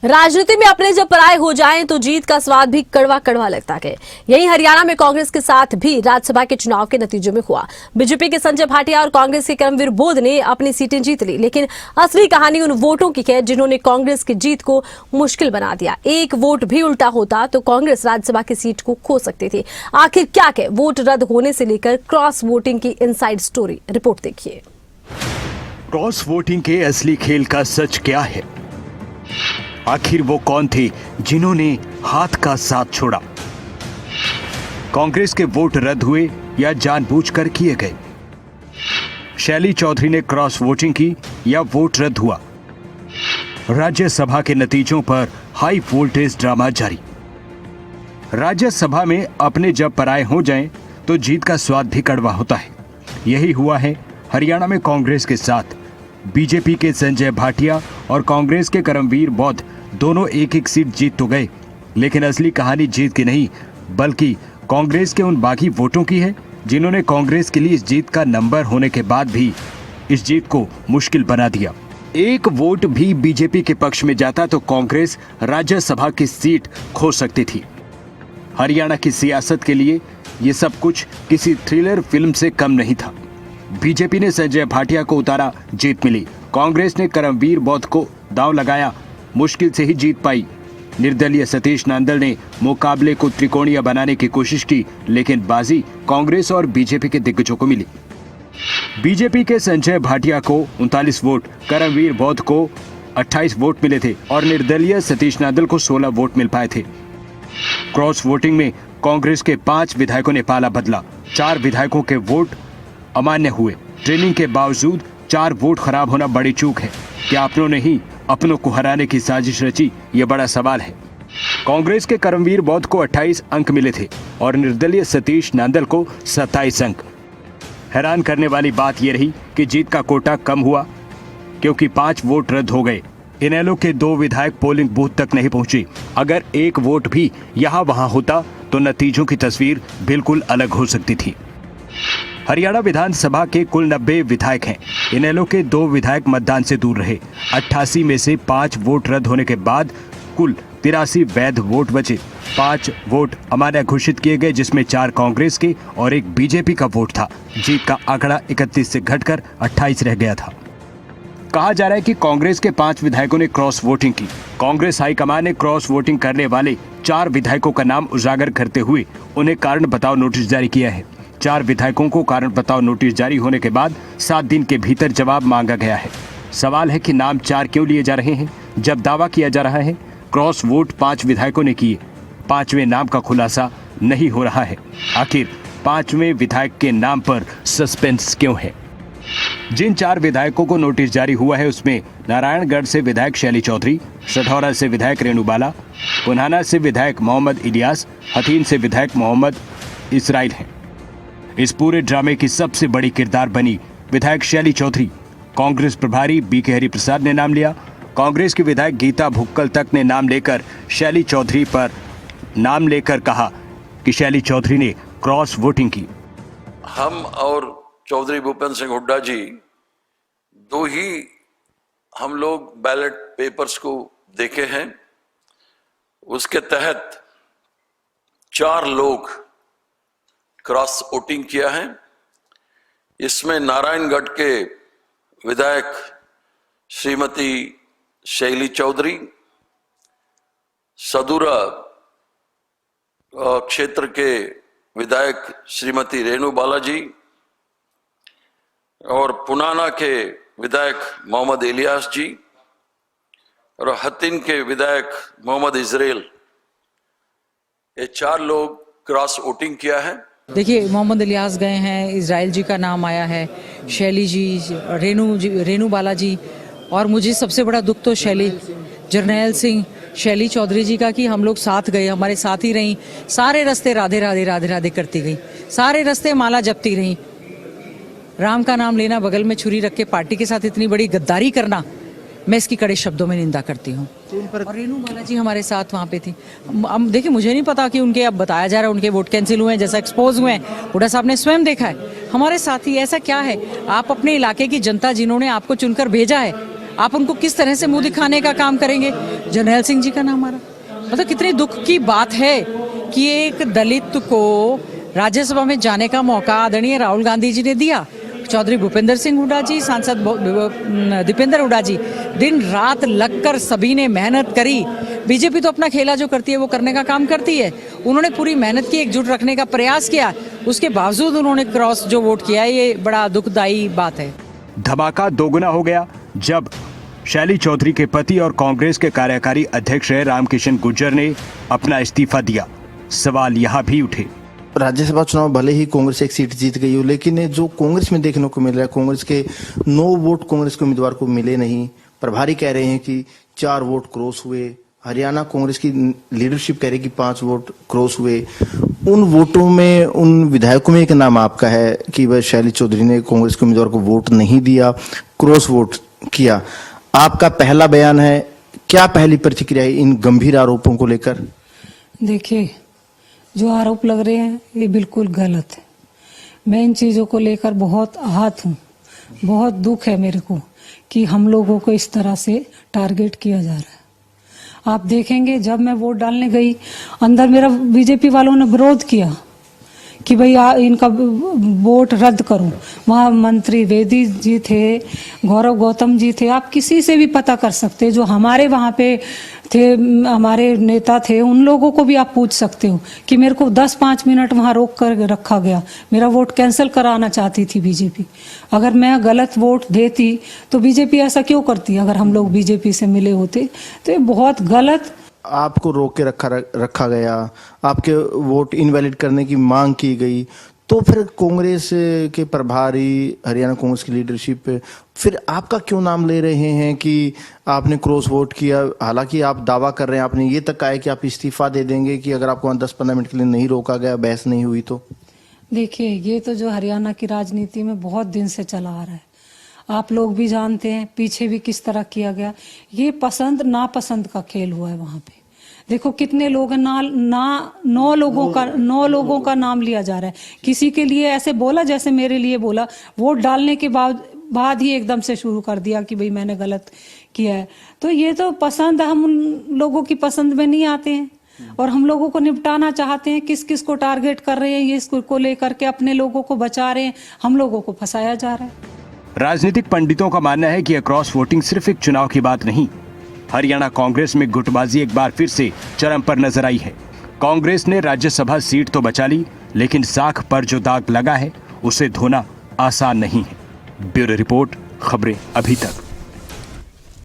राजनीति में अपने जब पराये हो जाएं तो जीत का स्वाद भी कड़वा कड़वा लगता है। यही हरियाणा में कांग्रेस के साथ भी राज्यसभा के चुनाव के नतीजों में हुआ। बीजेपी के संजय भाटिया और कांग्रेस के करमवीर बोध ने अपनी सीटें जीत ली, लेकिन असली कहानी उन वोटों की है जिन्होंने कांग्रेस की जीत को मुश्किल बना दिया। एक वोट भी उल्टा होता तो कांग्रेस राज्यसभा की सीट को खो सकती थी। आखिर क्या है वोट रद्द होने से लेकर क्रॉस वोटिंग की इनसाइड स्टोरी, रिपोर्ट देखिए। क्रॉस वोटिंग के असली खेल का सच क्या है? आखिर वो कौन थे जिन्होंने हाथ का साथ छोड़ा? कांग्रेस के वोट रद्द हुए या जानबूझकर किए गए? शैली चौधरी ने क्रॉस वोटिंग की या वोट रद्द हुआ? राज्यसभा के नतीजों पर हाई वोल्टेज ड्रामा जारी। राज्यसभा में अपने जब पराये हो जाएं तो जीत का स्वाद भी कड़वा होता है। यही हुआ है हरियाणा में कांग्रेस के साथ। बीजेपी के संजय भाटिया और कांग्रेस के करमवीर बौद्ध दोनों एक एक सीट जीत तो गए, लेकिन असली कहानी जीत की नहीं बल्कि कांग्रेस के उन बागी वोटों की है जिन्होंने कांग्रेस के लिए इस जीत का नंबर होने के बाद भी इस जीत को मुश्किल बना दिया। एक वोट भी बीजेपी के पक्ष में जाता तो कांग्रेस राज्यसभा की सीट खो सकती थी। हरियाणा की सियासत के लिए ये सब कुछ किसी थ्रिलर फिल्म से कम नहीं था। बीजेपी ने संजय भाटिया को उतारा, जीत मिली। कांग्रेस ने करमवीर बौद्ध को दांव लगाया, मुश्किल से ही जीत पाई। निर्दलीय सतीश नांदल ने मुकाबले को त्रिकोणीय बनाने की कोशिश की, लेकिन बाजी कांग्रेस और बीजेपी के दिग्गजों को मिली। बीजेपी के संजय भाटिया को 39 वोट, करमवीर बौद्ध को 28 वोट मिले थे और निर्दलीय सतीश नांदल को 16 वोट मिल पाए थे। क्रॉस वोटिंग में कांग्रेस के 5 विधायकों ने पाला बदला। 4 विधायकों के वोट अमान्य हुए। ट्रेनिंग के बावजूद 4 वोट खराब होना बड़ी चूक है। क्या अपनों ने ही अपनों को हराने की साजिश रची? ये बड़ा सवाल है। कांग्रेस के करमवीर बौद्ध को 28 अंक मिले थे और निर्दलीय सतीश नांदल को 27 अंक। हैरान करने वाली बात यह रही कि जीत का कोटा कम हुआ क्योंकि 5 वोट रद्द हो गए। इनेलो के 2 विधायक पोलिंग बूथ तक नहीं पहुंचे। अगर एक वोट भी यहाँ वहां होता तो नतीजों की तस्वीर बिल्कुल अलग हो सकती थी। हरियाणा विधानसभा के कुल 90 विधायक हैं। इनेलो के 2 विधायक मतदान से दूर रहे। 88 में से 5 वोट रद्द होने के बाद कुल 83 वैध वोट बचे। 5 वोट अमान्य घोषित किए गए, जिसमें 4 कांग्रेस के और 1 बीजेपी का वोट था। जीत का आंकड़ा 31 से घटकर 28 रह गया था। कहा जा रहा है कि कांग्रेस के 5 विधायकों ने क्रॉस वोटिंग की। कांग्रेस हाईकमान ने क्रॉस वोटिंग करने वाले 4 विधायकों का नाम उजागर करते हुए उन्हें कारण बताओ नोटिस जारी किया है। 4 विधायकों को कारण बताओ नोटिस जारी होने के बाद 7 दिन के भीतर जवाब मांगा गया है। सवाल है कि नाम 4 क्यों लिए जा रहे हैं जब दावा किया जा रहा है क्रॉस वोट 5 विधायकों ने किए। 5वें नाम का खुलासा नहीं हो रहा है। आखिर 5वें विधायक के नाम पर सस्पेंस क्यों है? जिन 4 विधायकों को नोटिस जारी हुआ है उसमें नारायणगढ़ से विधायक शैली चौधरी, सढौरा से विधायक रेणु बाला, पुनाना से विधायक मोहम्मद इलियास, हथीन से विधायक मोहम्मद इसराइल हैं। इस पूरे ड्रामे की सबसे बड़ी किरदार बनी विधायक शैली चौधरी। कांग्रेस प्रभारी बीके हरिप्रसाद ने नाम लिया। कांग्रेस की विधायक गीता भुक्कल तक ने नाम लेकर शैली चौधरी पर नाम लेकर कहा कि शैली चौधरी ने क्रॉस वोटिंग की। हम और चौधरी भूपेंद्र सिंह हुड्डा जी 2 ही हम लोग बैलेट पेपर्स को देखे हैं। उसके तहत 4 लोग क्रॉस वोटिंग किया है। इसमें नारायणगढ़ के विधायक श्रीमती शैली चौधरी, सदूरा क्षेत्र के विधायक श्रीमती रेणु बालाजी और पुनाना के विधायक मोहम्मद इलियास जी और हतीन के विधायक मोहम्मद इसराइल, ये 4 लोग क्रॉस वोटिंग किया है। देखिए, मोहम्मद इलियास गए हैं, इजराइल जी का नाम आया है, शैली जी, रेणु बालाजी, और मुझे सबसे बड़ा दुख तो जरनैल सिंह शैली चौधरी जी का कि हम लोग साथ गए, हमारे साथ ही रहीं, सारे रास्ते राधे राधे राधे राधे करती गई, सारे रास्ते माला जपती रहीं। राम का नाम लेना, बगल में छुरी रख के पार्टी के साथ इतनी बड़ी गद्दारी करना, मैं इसकी कड़े शब्दों में निंदा करती हूँ। और रेणु बालाजी हमारे साथ वहाँ पे थी। अब देखिए, मुझे नहीं पता कि उनके, अब बताया जा रहा है उनके वोट कैंसिल हुए हैं, जैसा एक्सपोज हुए हैं, हुड्डा साहब ने स्वयं देखा है। हमारे साथी, ऐसा क्या है? आप अपने इलाके की जनता जिन्होंने आपको चुनकर भेजा है, आप उनको किस तरह से मुंह दिखाने का काम करेंगे? जर्नैल सिंह जी का नाम आ रहा, मतलब कितनी दुख की बात है कि एक दलित को राज्यसभा में जाने का मौका आदरणीय राहुल गांधी जी ने दिया। चौधरी भूपेंद्र सिंह हुड्डा जी, सांसद दीपेंद्र हुड्डा जी, दिन रात लगकर सभी ने मेहनत करी। बीजेपी तो अपना खेला जो करती है वो करने का काम करती है, उन्होंने पूरी मेहनत की, एकजुट रखने का प्रयास किया, उसके बावजूद उन्होंने क्रॉस जो वोट किया, ये बड़ा दुखदायी बात है। धमाका दोगुना हो गया जब शैली चौधरी के पति और कांग्रेस के कार्यकारी अध्यक्ष रामकिशन गुर्जर ने अपना इस्तीफा दिया। सवाल यहाँ भी उठे, राज्यसभा चुनाव भले ही कांग्रेस एक सीट जीत गई हो, लेकिन जो कांग्रेस में देखने को मिल रहा है, कांग्रेस के 9 वोट कांग्रेस के उम्मीदवार को मिले नहीं। प्रभारी कह रहे हैं कि 4 वोट क्रॉस हुए। हरियाणा कांग्रेस की लीडरशिप कह रही है कि 5 वोट क्रॉस हुए। उन वोटों में, उन विधायकों में एक नाम आपका है कि वह शैली चौधरी ने कांग्रेस के उम्मीदवार को वोट नहीं दिया, क्रॉस वोट किया। आपका पहला बयान है, क्या पहली प्रतिक्रिया है इन गंभीर आरोपों को लेकर? देखिए, जो आरोप लग रहे हैं ये बिल्कुल गलत है। मैं इन चीज़ों को लेकर बहुत आहत हूँ, बहुत दुख है मेरे को कि हम लोगों को इस तरह से टारगेट किया जा रहा है। आप देखेंगे, जब मैं वोट डालने गई, अंदर मेरा बीजेपी वालों ने विरोध किया कि भाई इनका वोट रद्द करो। वहाँ मंत्री वेदी जी थे, गौरव गौतम जी थे, आप किसी से भी पता कर सकते, जो हमारे वहाँ पे थे, हमारे नेता थे, उन लोगों को भी आप पूछ सकते हो कि मेरे को 10-5 मिनट वहाँ रोक कर रखा गया। मेरा वोट कैंसिल कराना चाहती थी बीजेपी। अगर मैं गलत वोट देती तो बीजेपी ऐसा क्यों करती? अगर हम लोग बीजेपी से मिले होते तो ये बहुत गलत। आपको रोक के रखा गया, आपके वोट इनवैलिड करने की मांग की गई, तो फिर कांग्रेस के प्रभारी, हरियाणा कांग्रेस की लीडरशिप फिर आपका क्यों नाम ले रहे हैं कि आपने क्रॉस वोट किया? हालांकि आप दावा कर रहे हैं, आपने ये तक कहा है कि आप इस्तीफा दे देंगे कि अगर आपको 10-15 मिनट के लिए नहीं रोका गया, बहस नहीं हुई तो। देखिए, ये तो जो हरियाणा की राजनीति में बहुत दिन से चला आ रहा है, आप लोग भी जानते हैं, पीछे भी किस तरह किया गया। ये पसंद नापसंद का खेल हुआ है वहां पे। देखो कितने लोग हैं, 9 लोगों का नाम लिया जा रहा है। किसी के लिए ऐसे बोला जैसे मेरे लिए बोला, वोट डालने के बाद ही एकदम से शुरू कर दिया कि भाई मैंने गलत किया है। तो ये तो पसंद, हम उन लोगों की पसंद में नहीं आते हैं और हम लोगों को निपटाना चाहते हैं। किस किस को टारगेट कर रहे हैं, ये इसको लेकर के अपने लोगों को बचा रहे हैं, हम लोगों को फंसाया जा रहा है। राजनीतिक पंडितों का मानना है कि यह क्रॉस वोटिंग सिर्फ एक चुनाव की बात नहीं। हरियाणा कांग्रेस में गुटबाजी एक बार फिर से चरम पर नजर आई है। कांग्रेस ने राज्यसभा सीट तो बचा ली, लेकिन साख पर जो दाग लगा है उसे धोना आसान नहीं है। ब्यूरो रिपोर्ट, खबरें अभी तक।